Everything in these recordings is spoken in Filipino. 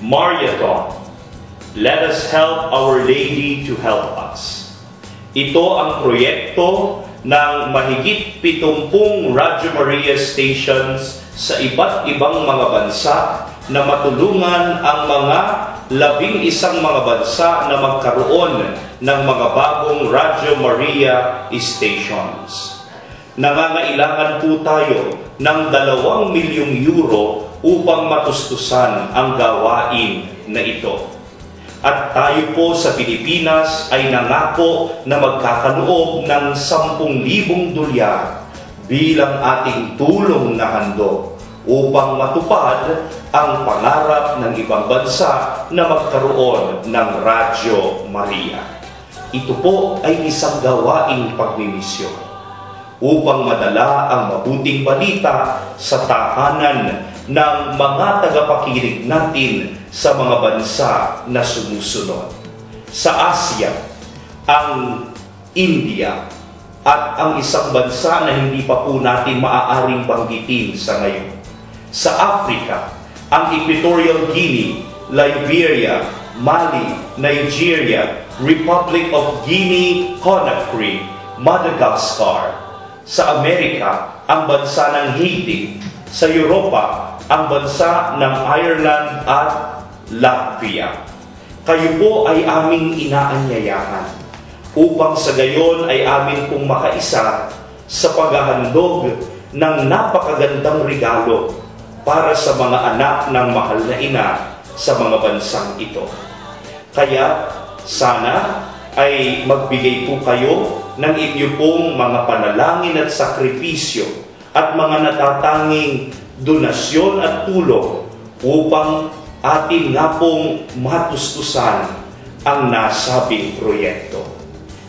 Mariathon. Let us help Our Lady to help us. Ito ang proyekto ng mahigit 70 Radio Maria stations sa iba't ibang mga bansa na matulungan ang mga 11 mga bansa na magkaroon ng mga bagong Radio Maria stations. Nangangailangan po tayo ng 2 milyong euro upang matustusan ang gawain na ito. At tayo po sa Pilipinas ay nangako na magkakaloob ng 10,000 dolyar bilang ating tulong na handog upang matupad ang pangarap ng ibang bansa na magkaroon ng Radyo Maria. Ito po ay isang gawaing pagmimisyon upang madala ang mabuting balita sa tahanan ng mga tagapakinig natin sa mga bansa na sumusunod. Sa Asia, ang India, at ang isang bansa na hindi pa po natin maaaring banggitin sa ngayon. Sa Africa, ang Equatorial Guinea, Liberia, Mali, Nigeria, Republic of Guinea-Conakry, Madagascar. Sa Amerika, ang bansa ng Haiti. Sa Europa, ang bansa ng Ireland at Latvia. Kayo po ay aming inaanyayahan upang sa gayon ay amin pong makaisa sa paghahandog ng napakagandang regalo para sa mga anak ng mahal na ina sa mga bansang ito. Kaya sana ay magbigay po kayo ng inyo pong mga panalangin at sakripisyo at mga natatanging donasyon at tulong upang atin nga pong matustusan ang nasabing proyekto.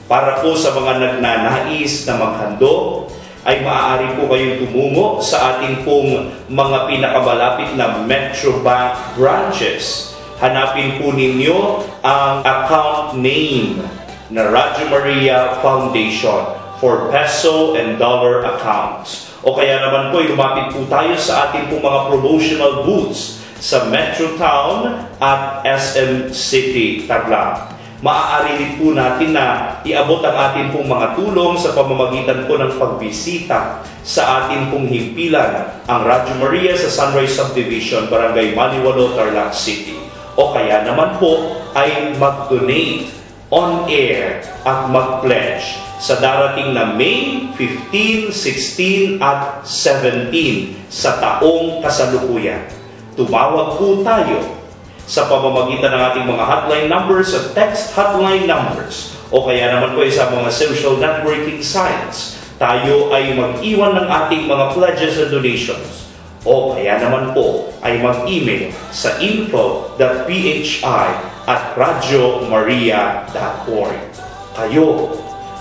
Para po sa mga nagnanais na maghandog, ay maaari po kayong tumungo sa ating pong mga pinakamalapit na Metrobank branches. Hanapin po ninyo ang account name na Radio Maria Foundation for peso and dollar accounts. O kaya naman po, lumapit po tayo sa ating pong mga promotional booths sa Metro Town at SM City, Taglam. Maaari din po natin na iabot ang ating pong mga tulong sa pamamagitan po ng pagbisita sa ating pong himpilan, ang Radio Maria sa Sunrise Subdivision, Barangay Maniwalo, Tarlac City. O kaya naman po ay mag-donate on air at mag-pledge sa darating na May 15, 16 at 17 sa taong kasalukuyan. Tumawag po tayo sa pamamagitan ng ating mga hotline numbers at text hotline numbers o kaya naman po sa mga social networking sites. Tayo ay mag-iwan ng ating mga pledges and donations o kaya naman po ay mag-email sa info.phi@radiomaria.org. Kayo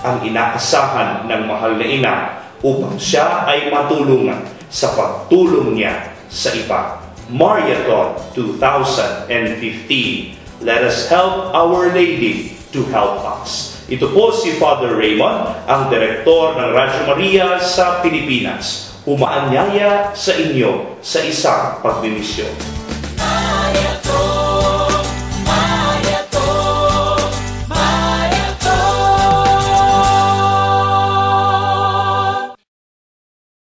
ang inaasahan ng mahal na ina upang siya ay matulungan sa pagtulong niya sa iba. Mariathon 2015. Let us help Our Lady to help us. Ito po si Father Raymond, ang direktor ng Radio Maria sa Pilipinas. Humaanyaya sa inyo sa isang pagmimisyon.